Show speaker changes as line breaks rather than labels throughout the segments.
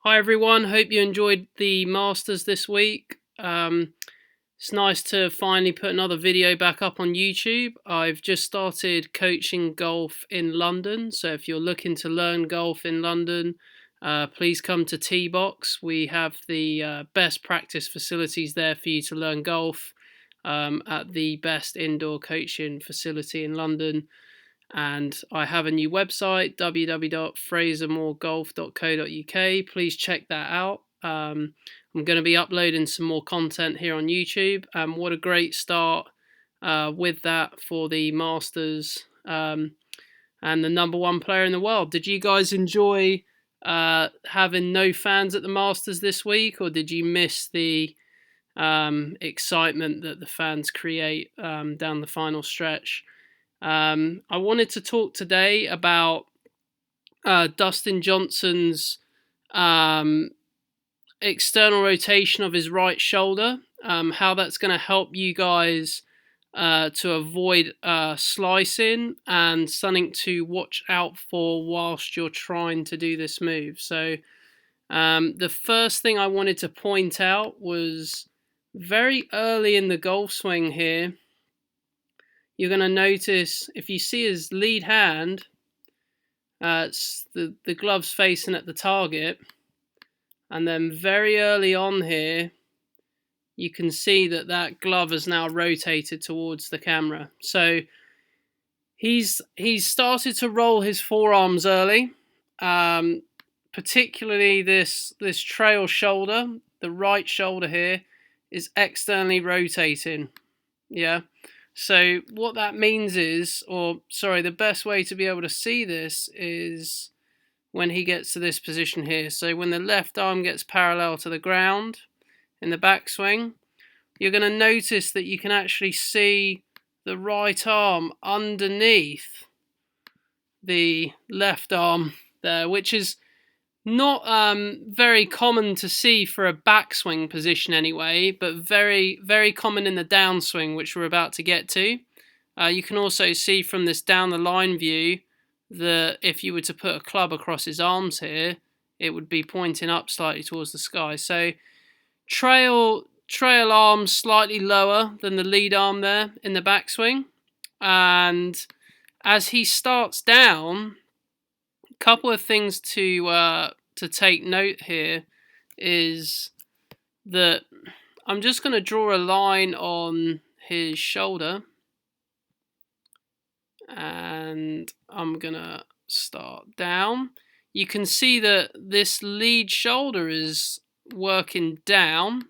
Hi everyone, hope you enjoyed the Masters this week. It's nice to finally put another video back up on YouTube. I've just started coaching golf in London, so if you're looking to learn golf in London, please come to T-Box. We have the best practice facilities there for you to learn golf at the best indoor coaching facility in London. And I have a new website, www.frasermoregolf.co.uk. Please check that out. I'm going to be uploading some more content here on YouTube. What a great start with that for the Masters and the #1 player in the world. Did you guys enjoy having no fans at the Masters this week, or did you miss the excitement that the fans create down the final stretch? I wanted to talk today about Dustin Johnson's external rotation of his right shoulder, how that's going to help you guys to avoid slicing, and something to watch out for whilst you're trying to do this move. So the first thing I wanted to point out was very early in the golf swing here. You're going to notice, if you see his lead hand, it's the glove's facing at the target. And then very early on here, you can see that glove has now rotated towards the camera. So he's started to roll his forearms early, particularly this trail shoulder. The right shoulder here is externally rotating. Yeah. So what that means is, the best way to be able to see this is when he gets to this position here. So when the left arm gets parallel to the ground in the backswing, you're going to notice that you can actually see the right arm underneath the left arm there, which is not very common to see for a backswing position anyway, but very, very common in the downswing, which we're about to get to. You can also see from this down the line view that if you were to put a club across his arms here, it would be pointing up slightly towards the sky. So trail arm slightly lower than the lead arm there in the backswing. And as he starts down, couple of things to take note here is that I'm just going to draw a line on his shoulder, and I'm going to start down. You can see that this lead shoulder is working down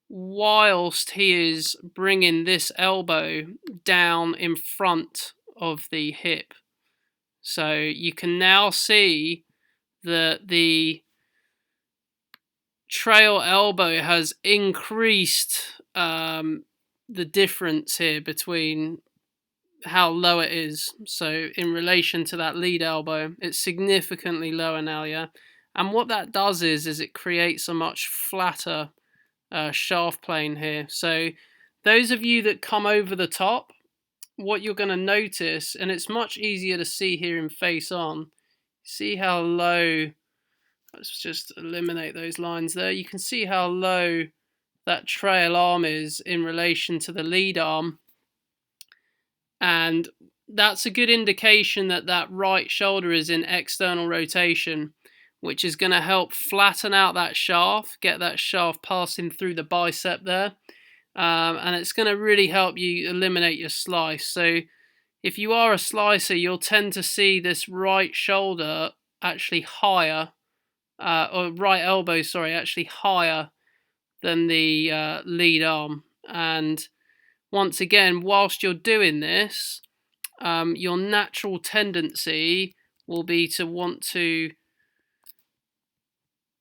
whilst he is bringing this elbow down in front of the hip. So you can now see that the trail elbow has increased the difference here between how low it is. So in relation to that lead elbow, it's significantly lower now, yeah? And what that does is it creates a much flatter shaft plane here. So those of you that come over the top, what you're going to notice, and it's much easier to see here in face on, see how low, let's just eliminate those lines there, you can see how low that trail arm is in relation to the lead arm, and that's a good indication that that right shoulder is in external rotation, which is going to help flatten out that shaft, get that shaft passing through the bicep there. And it's going to really help you eliminate your slice. So if you are a slicer, you'll tend to see this right shoulder actually higher, or right elbow, sorry, actually higher than the lead arm. And once again, whilst you're doing this, your natural tendency will be to want to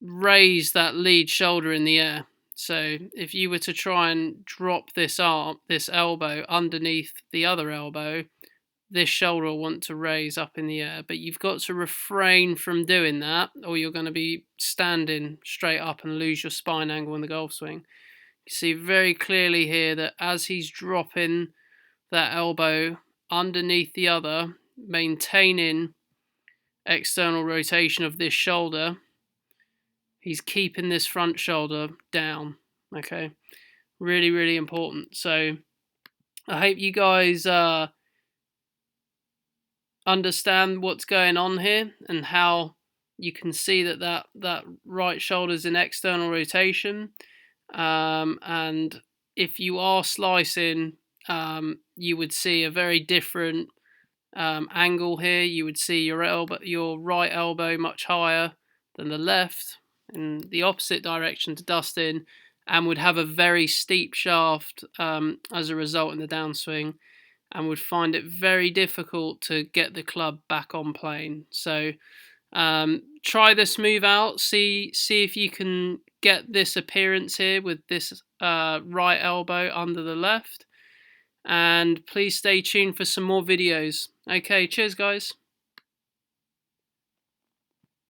raise that lead shoulder in the air. So if you were to try and drop this elbow underneath the other elbow, this shoulder will want to raise up in the air. But you've got to refrain from doing that, or you're going to be standing straight up and lose your spine angle in the golf swing. You see very clearly here that as he's dropping that elbow underneath the other, maintaining external rotation of this shoulder, He's keeping this front shoulder down. Okay, really, really important. So I hope you guys understand what's going on here and how you can see that right shoulder's in external rotation. And if you are slicing, you would see a very different angle here. You would see your right elbow much higher than the left in the opposite direction to Dustin, and would have a very steep shaft as a result in the downswing, and would find it very difficult to get the club back on plane. So try this move out. See if you can get this appearance here with this right elbow under the left. And please stay tuned for some more videos. Okay, cheers guys.